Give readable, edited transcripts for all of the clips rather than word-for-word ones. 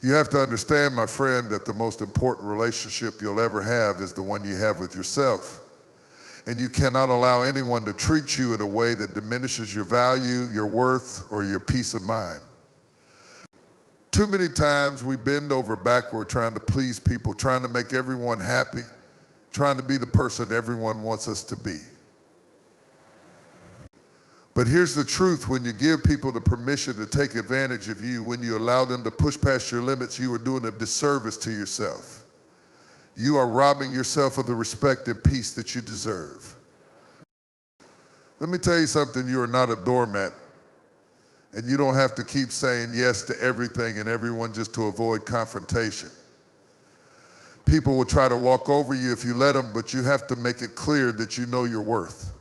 You have to understand, my friend, that the most important relationship you'll ever have is the one you have with yourself. And you cannot allow anyone to treat you in a way that diminishes your value, your worth, or your peace of mind. Too many times we bend over backward trying to please people, trying to make everyone happy, trying to be the person everyone wants us to be. But here's the truth: when you give people the permission to take advantage of you, when you allow them to push past your limits, you are doing a disservice to yourself. You are robbing yourself of the respect and peace that you deserve. Let me tell you something: you are not a doormat. And you don't have to keep saying yes to everything and everyone just to avoid confrontation. People will try to walk over you if you let them, but you have to make it clear that you know your worth.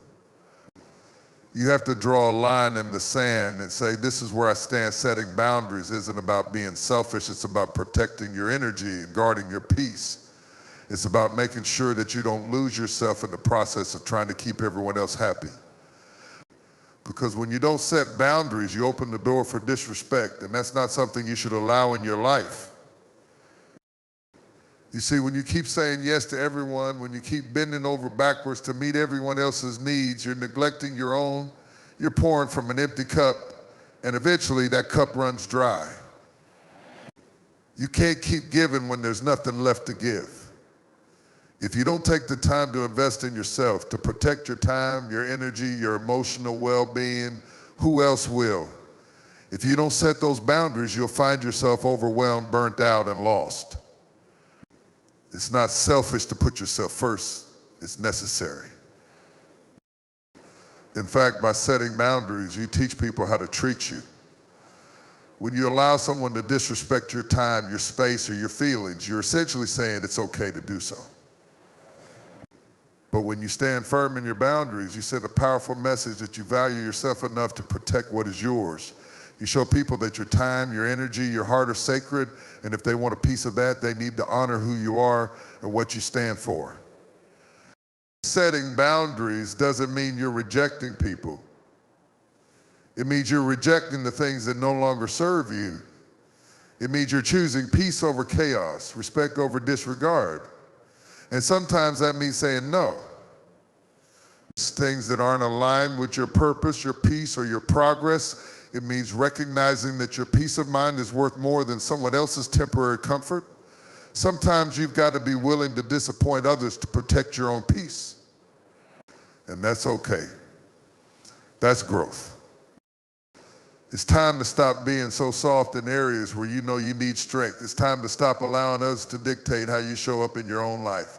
You have to draw a line in the sand and say, this is where I stand. Setting boundaries isn't about being selfish. It's about protecting your energy and guarding your peace. It's about making sure that you don't lose yourself in the process of trying to keep everyone else happy. Because when you don't set boundaries, you open the door for disrespect, and that's not something you should allow in your life. You see, when you keep saying yes to everyone, when you keep bending over backwards to meet everyone else's needs, you're neglecting your own, you're pouring from an empty cup, and eventually that cup runs dry. You can't keep giving when there's nothing left to give. If you don't take the time to invest in yourself, to protect your time, your energy, your emotional well-being, who else will? If you don't set those boundaries, you'll find yourself overwhelmed, burnt out, and lost. It's not selfish to put yourself first. It's necessary. In fact, by setting boundaries, you teach people how to treat you. When you allow someone to disrespect your time, your space, or your feelings, you're essentially saying it's okay to do so. But when you stand firm in your boundaries, you send a powerful message that you value yourself enough to protect what is yours. You show people that your time, your energy, your heart are sacred, and if they want a piece of that, they need to honor who you are and what you stand for. Setting boundaries doesn't mean you're rejecting people. It means you're rejecting the things that no longer serve you. It means you're choosing peace over chaos, respect over disregard. And sometimes that means saying no. Things that aren't aligned with your purpose, your peace, or your progress. It means recognizing that your peace of mind is worth more than someone else's temporary comfort. Sometimes you've got to be willing to disappoint others to protect your own peace. And that's okay. That's growth. It's time to stop being so soft in areas where you know you need strength. It's time to stop allowing others to dictate how you show up in your own life.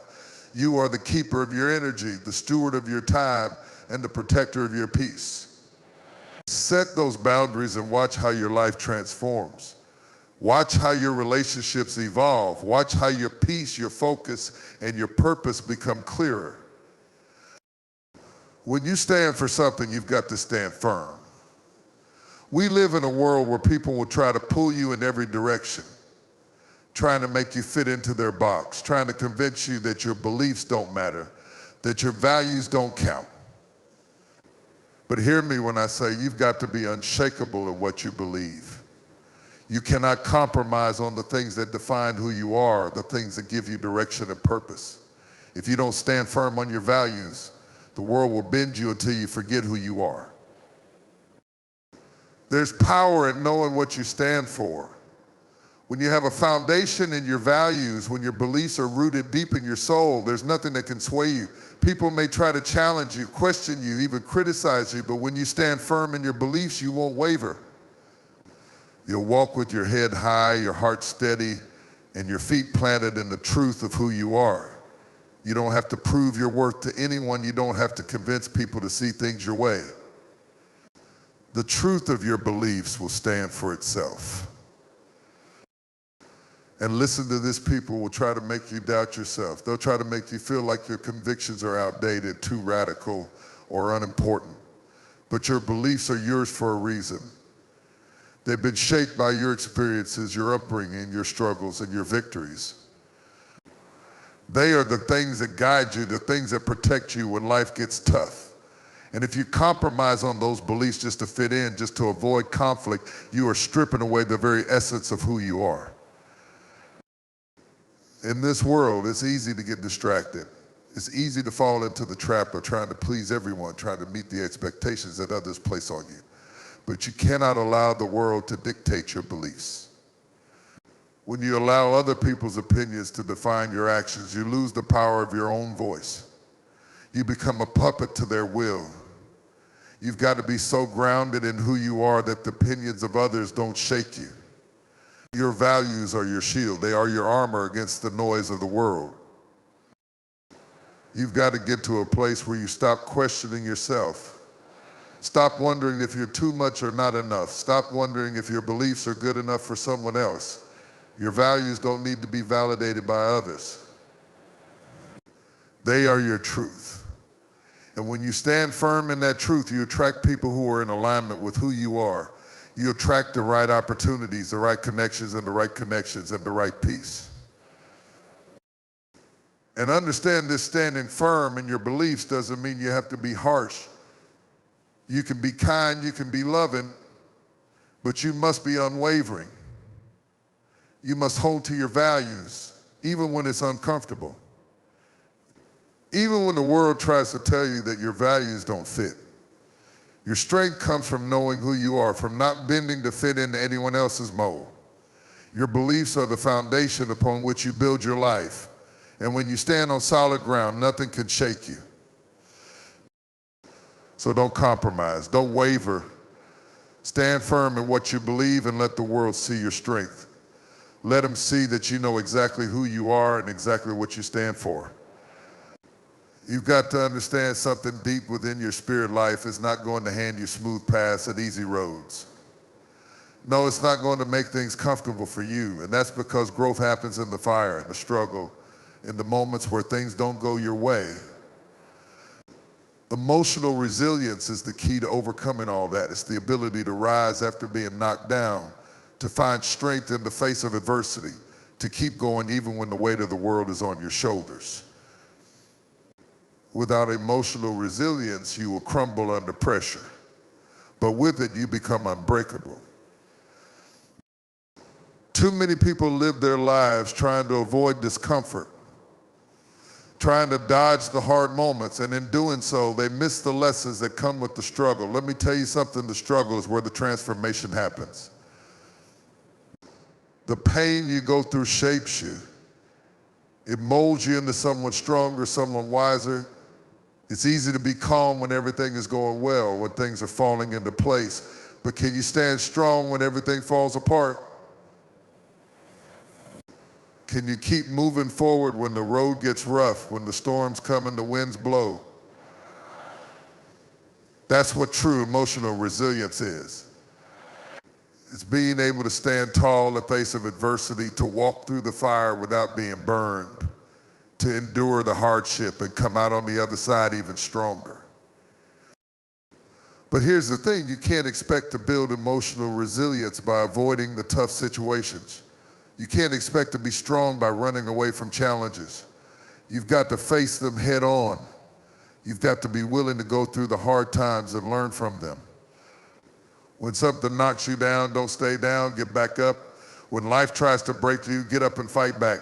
You are the keeper of your energy, the steward of your time, and the protector of your peace. Set those boundaries and watch how your life transforms. Watch how your relationships evolve. Watch how your peace, your focus, and your purpose become clearer. When you stand for something, you've got to stand firm. We live in a world where people will try to pull you in every direction, trying to make you fit into their box, trying to convince you that your beliefs don't matter, that your values don't count. But hear me when I say you've got to be unshakable in what you believe. You cannot compromise on the things that define who you are, the things that give you direction and purpose. If you don't stand firm on your values, the world will bend you until you forget who you are. There's power in knowing what you stand for. When you have a foundation in your values, when your beliefs are rooted deep in your soul, there's nothing that can sway you. People may try to challenge you, question you, even criticize you, but when you stand firm in your beliefs, you won't waver. You'll walk with your head high, your heart steady, and your feet planted in the truth of who you are. You don't have to prove your worth to anyone. You don't have to convince people to see things your way. The truth of your beliefs will stand for itself. And listen to this: people will try to make you doubt yourself. They'll try to make you feel like your convictions are outdated, too radical, or unimportant. But your beliefs are yours for a reason. They've been shaped by your experiences, your upbringing, your struggles, and your victories. They are the things that guide you, the things that protect you when life gets tough. And if you compromise on those beliefs just to fit in, just to avoid conflict, you are stripping away the very essence of who you are. In this world, it's easy to get distracted. It's easy to fall into the trap of trying to please everyone, trying to meet the expectations that others place on you. But you cannot allow the world to dictate your beliefs. When you allow other people's opinions to define your actions, you lose the power of your own voice. You become a puppet to their will. You've got to be so grounded in who you are that the opinions of others don't shake you. Your values are your shield. They are your armor against the noise of the world. You've got to get to a place where you stop questioning yourself. Stop wondering if you're too much or not enough. Stop wondering if your beliefs are good enough for someone else. Your values don't need to be validated by others. They are your truth. And when you stand firm in that truth, you attract people who are in alignment with who you are. You attract the right opportunities, the right connections, and the right peace. And understand this: standing firm in your beliefs doesn't mean you have to be harsh. You can be kind, you can be loving, but you must be unwavering. You must hold to your values, even when it's uncomfortable. Even when the world tries to tell you that your values don't fit. Your strength comes from knowing who you are, from not bending to fit into anyone else's mold. Your beliefs are the foundation upon which you build your life. And when you stand on solid ground, nothing can shake you. So don't compromise, don't waver. Stand firm in what you believe and let the world see your strength. Let them see that you know exactly who you are and exactly what you stand for. You've got to understand something deep within your spirit life is not going to hand you smooth paths and easy roads. No, it's not going to make things comfortable for you. And that's because growth happens in the fire, in the struggle, in the moments where things don't go your way. Emotional resilience is the key to overcoming all that. It's the ability to rise after being knocked down, to find strength in the face of adversity, to keep going even when the weight of the world is on your shoulders. Without emotional resilience, you will crumble under pressure. But with it, you become unbreakable. Too many people live their lives trying to avoid discomfort, trying to dodge the hard moments, and in doing so, they miss the lessons that come with the struggle. Let me tell you something: the struggle is where the transformation happens. The pain you go through shapes you. It molds you into someone stronger, someone wiser. It's easy to be calm when everything is going well, when things are falling into place. But can you stand strong when everything falls apart? Can you keep moving forward when the road gets rough, when the storms come and the winds blow? That's what true emotional resilience is. It's being able to stand tall in the face of adversity, to walk through the fire without being burned, to endure the hardship and come out on the other side even stronger. But here's the thing: you can't expect to build emotional resilience by avoiding the tough situations. You can't expect to be strong by running away from challenges. You've got to face them head on. You've got to be willing to go through the hard times and learn from them. When something knocks you down, don't stay down, get back up. When life tries to break you, get up and fight back.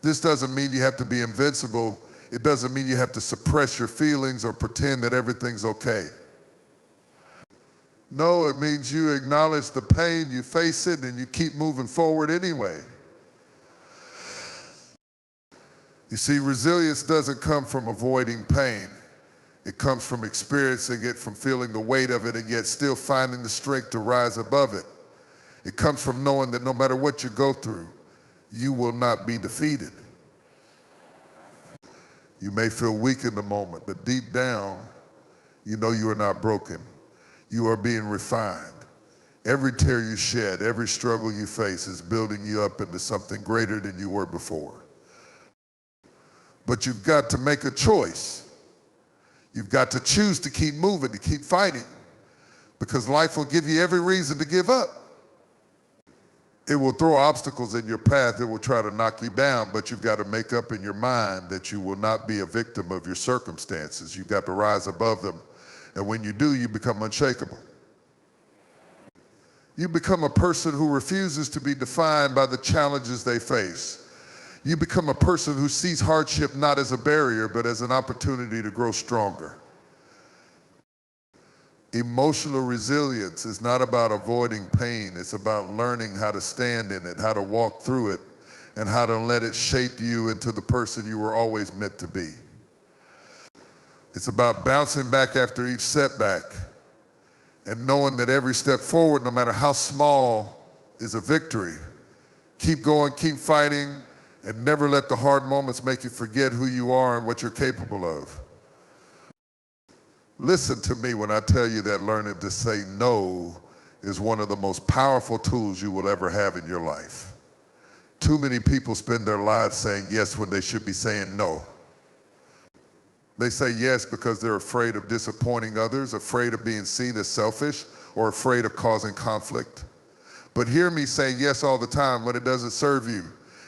This doesn't mean you have to be invincible. It doesn't mean you have to suppress your feelings or pretend that everything's okay. No, it means you acknowledge the pain, you face it, and you keep moving forward anyway. You see, resilience doesn't come from avoiding pain. It comes from experiencing it, from feeling the weight of it, and yet still finding the strength to rise above it. It comes from knowing that no matter what you go through, you will not be defeated. You may feel weak in the moment, but deep down, you know you are not broken. You are being refined. Every tear you shed, every struggle you face is building you up into something greater than you were before. But you've got to make a choice. You've got to choose to keep moving, to keep fighting, because life will give you every reason to give up. It will throw obstacles in your path. It will try to knock you down, but you've got to make up in your mind that you will not be a victim of your circumstances. You've got to rise above them. And when you do, you become unshakable. You become a person who refuses to be defined by the challenges they face. You become a person who sees hardship not as a barrier, but as an opportunity to grow stronger. Emotional resilience is not about avoiding pain. It's about learning how to stand in it, how to walk through it, and how to let it shape you into the person you were always meant to be. It's about bouncing back after each setback and knowing that every step forward, no matter how small, is a victory. Keep going, keep fighting, and never let the hard moments make you forget who you are and what you're capable of. Listen to me when I tell you that learning to say no is one of the most powerful tools you will ever have in your life. Too many people spend their lives saying yes when they should be saying no. They say yes because they're afraid of disappointing others, afraid of being seen as selfish, or afraid of causing conflict. But hear me say yes all the time when it doesn't serve you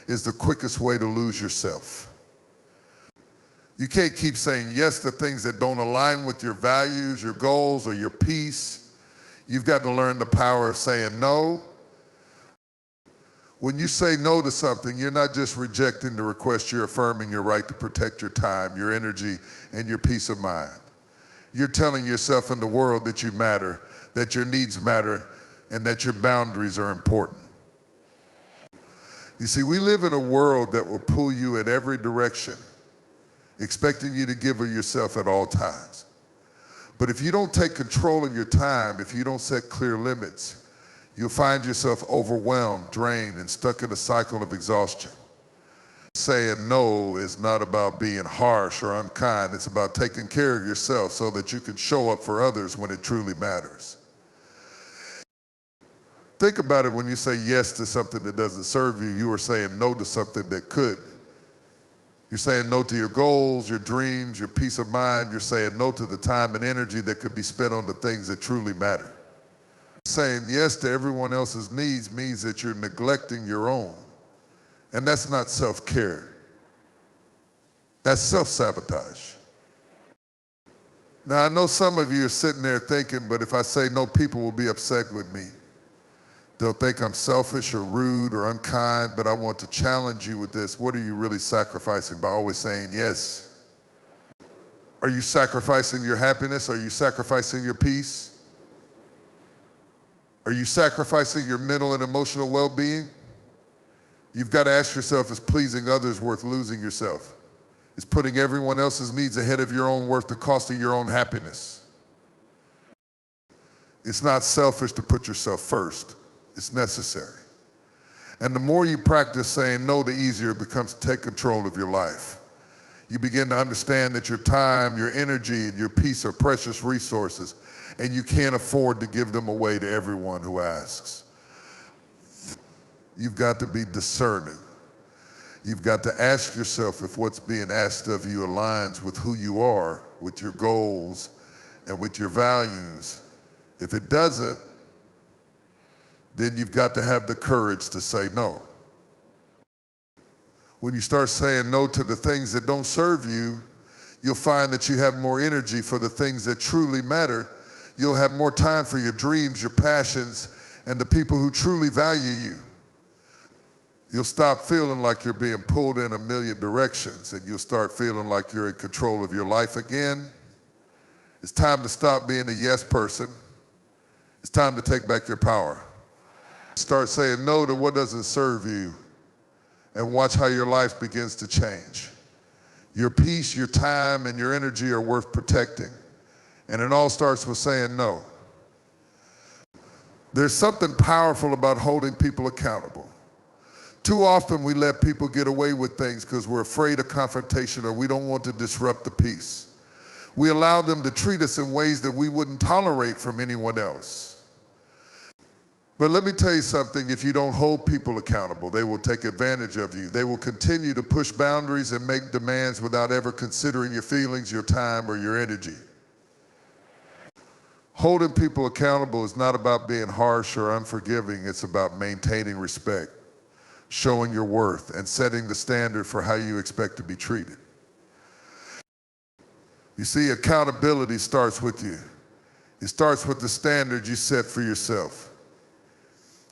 is the quickest way to lose yourself. You can't keep saying yes to things that don't align with your values, your goals, or your peace. You've got to learn the power of saying no. When you say no to something, you're not just rejecting the request, you're affirming your right to protect your time, your energy, and your peace of mind. You're telling yourself and the world that you matter, that your needs matter, and that your boundaries are important. You see, we live in a world that will pull you in every direction, expecting you to give of yourself at all times. But if you don't take control of your time, if you don't set clear limits, you'll find yourself overwhelmed, drained, and stuck in a cycle of exhaustion. Saying no is not about being harsh or unkind. It's about taking care of yourself so that you can show up for others when it truly matters. Think about it when you say yes to something that doesn't serve you, you are saying no to something that could. You're saying no to your goals, your dreams, your peace of mind. You're saying no to the time and energy that could be spent on the things that truly matter. Saying yes to everyone else's needs means that you're neglecting your own. And that's not self-care. That's self-sabotage. Now, I know some of you are sitting there thinking, but if I say no, people will be upset with me. They'll think I'm selfish or rude or unkind, but I want to challenge you with this. What are you really sacrificing by always saying yes? Are you sacrificing your happiness? Are you sacrificing your peace? Are you sacrificing your mental and emotional well-being? You've got to ask yourself, is pleasing others worth losing yourself? Is putting everyone else's needs ahead of your own worth the cost of your own happiness? It's not selfish to put yourself first. It's necessary. And the more you practice saying no, the easier it becomes to take control of your life. You begin to understand that your time, your energy, and your peace are precious resources, and you can't afford to give them away to everyone who asks. You've got to be discerning. You've got to ask yourself if what's being asked of you aligns with who you are, with your goals, and with your values. If it doesn't, then you've got to have the courage to say no. When you start saying no to the things that don't serve you, you'll find that you have more energy for the things that truly matter. You'll have more time for your dreams, your passions, and the people who truly value you. You'll stop feeling like you're being pulled in a million directions, and you'll start feeling like you're in control of your life again. It's time to stop being a yes person. It's time to take back your power. Start saying no to what doesn't serve you, and watch how your life begins to change. Your peace, your time, and your energy are worth protecting. And it all starts with saying no. There's something powerful about holding people accountable. Too often we let people get away with things because we're afraid of confrontation or we don't want to disrupt the peace. We allow them to treat us in ways that we wouldn't tolerate from anyone else. But let me tell you something, if you don't hold people accountable, they will take advantage of you. They will continue to push boundaries and make demands without ever considering your feelings, your time, or your energy. Holding people accountable is not about being harsh or unforgiving. It's about maintaining respect, showing your worth, and setting the standard for how you expect to be treated. You see, accountability starts with you. It starts with the standard you set for yourself.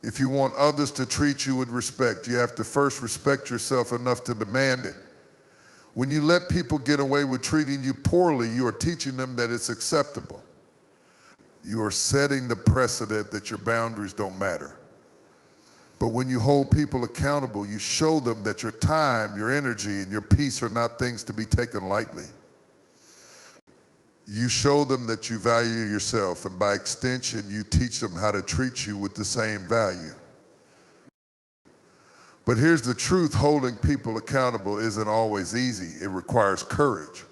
If you want others to treat you with respect, you have to first respect yourself enough to demand it. When you let people get away with treating you poorly, you are teaching them that it's acceptable. You are setting the precedent that your boundaries don't matter. But when you hold people accountable, you show them that your time, your energy, and your peace are not things to be taken lightly. You show them that you value yourself, and by extension, you teach them how to treat you with the same value. But here's the truth, holding people accountable isn't always easy. It requires courage.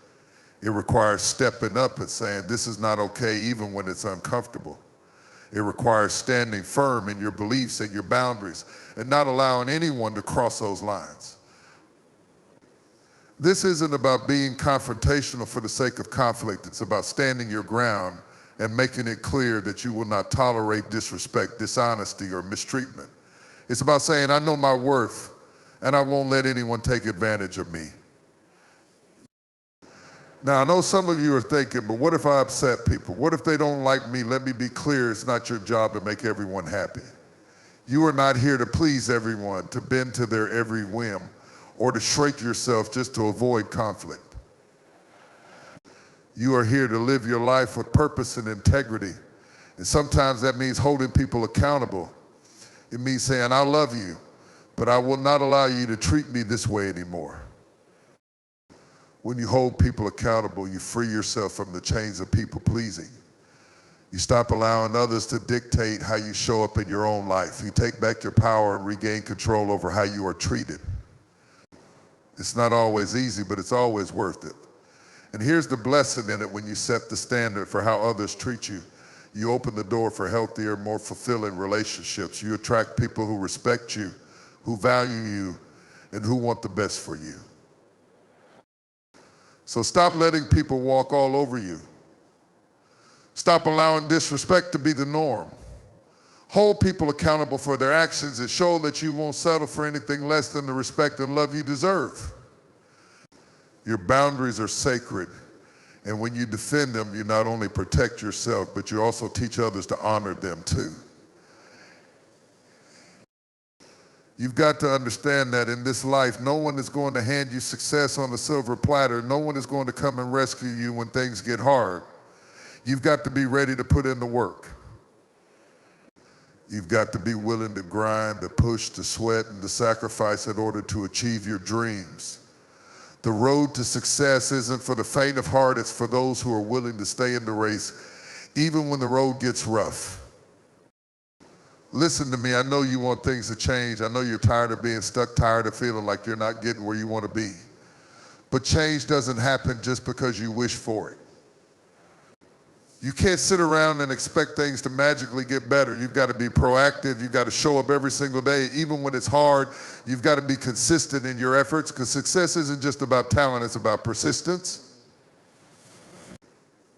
It requires stepping up and saying, this is not okay, even when it's uncomfortable. It requires standing firm in your beliefs and your boundaries and not allowing anyone to cross those lines. This isn't about being confrontational for the sake of conflict. It's about standing your ground and making it clear that you will not tolerate disrespect, dishonesty, or mistreatment. It's about saying, I know my worth and I won't let anyone take advantage of me. Now, I know some of you are thinking, but what if I upset people? What if they don't like me? Let me be clear, it's not your job to make everyone happy. You are not here to please everyone, to bend to their every whim, or to shrink yourself just to avoid conflict. You are here to live your life with purpose and integrity. And sometimes that means holding people accountable. It means saying, I love you, but I will not allow you to treat me this way anymore. When you hold people accountable, you free yourself from the chains of people pleasing. You stop allowing others to dictate how you show up in your own life. You take back your power and regain control over how you are treated. It's not always easy, but it's always worth it. And here's the blessing in it: when you set the standard for how others treat you, you open the door for healthier, more fulfilling relationships. You attract people who respect you, who value you, and who want the best for you. So stop letting people walk all over you. Stop allowing disrespect to be the norm. Hold people accountable for their actions and show that you won't settle for anything less than the respect and love you deserve. Your boundaries are sacred, and when you defend them, you not only protect yourself, but you also teach others to honor them too. You've got to understand that in this life, no one is going to hand you success on a silver platter. No one is going to come and rescue you when things get hard. You've got to be ready to put in the work. You've got to be willing to grind, to push, to sweat, and to sacrifice in order to achieve your dreams. The road to success isn't for the faint of heart, it's for those who are willing to stay in the race, even when the road gets rough. Listen to me, I know you want things to change. I know you're tired of being stuck, tired of feeling like you're not getting where you want to be. But change doesn't happen just because you wish for it. You can't sit around and expect things to magically get better. You've got to be proactive. You've got to show up every single day. Even when it's hard, you've got to be consistent in your efforts, because success isn't just about talent, it's about persistence.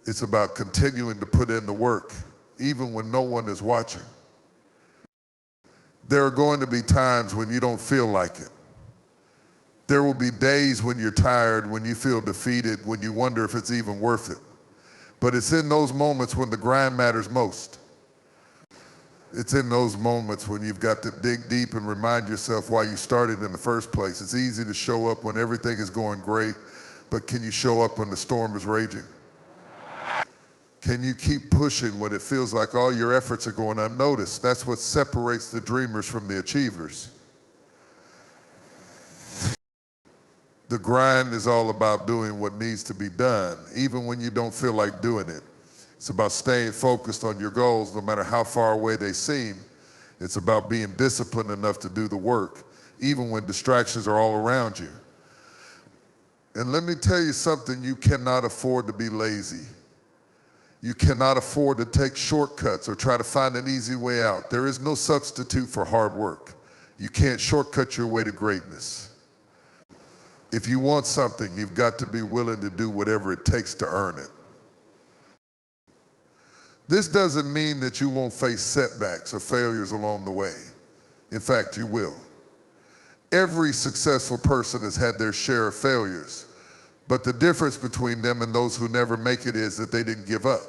It's about continuing to put in the work, even when no one is watching. There are going to be times when you don't feel like it. There will be days when you're tired, when you feel defeated, when you wonder if it's even worth it. But it's in those moments when the grind matters most. It's in those moments when you've got to dig deep and remind yourself why you started in the first place. It's easy to show up when everything is going great, but can you show up when the storm is raging? Can you keep pushing when it feels like all your efforts are going unnoticed? That's what separates the dreamers from the achievers. The grind is all about doing what needs to be done, even when you don't feel like doing it. It's about staying focused on your goals, no matter how far away they seem. It's about being disciplined enough to do the work, even when distractions are all around you. And let me tell you something, you cannot afford to be lazy. You cannot afford to take shortcuts or try to find an easy way out. There is no substitute for hard work. You can't shortcut your way to greatness. If you want something, you've got to be willing to do whatever it takes to earn it. This doesn't mean that you won't face setbacks or failures along the way. In fact, you will. Every successful person has had their share of failures, but the difference between them and those who never make it is that they didn't give up.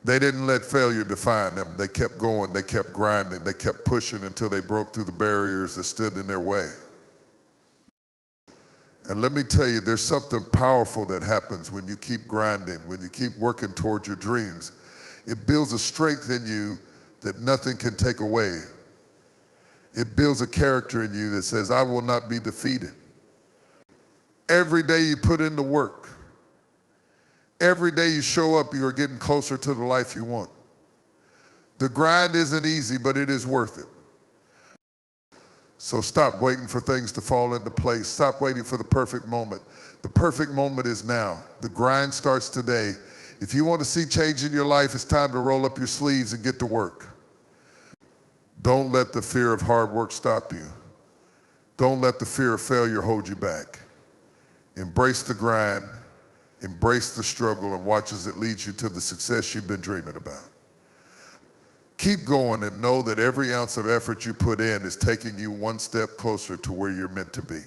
They didn't let failure define them. They kept going, they kept grinding, they kept pushing until they broke through the barriers that stood in their way. And let me tell you, there's something powerful that happens when you keep grinding, when you keep working towards your dreams. It builds a strength in you that nothing can take away. It builds a character in you that says, I will not be defeated. Every day you put in the work. Every day you show up, you are getting closer to the life you want. The grind isn't easy, but it is worth it. So stop waiting for things to fall into place. Stop waiting for the perfect moment. The perfect moment is now. The grind starts today. If you want to see change in your life, it's time to roll up your sleeves and get to work. Don't let the fear of hard work stop you. Don't let the fear of failure hold you back. Embrace the grind, embrace the struggle, and watch as it leads you to the success you've been dreaming about. Keep going and know that every ounce of effort you put in is taking you one step closer to where you're meant to be.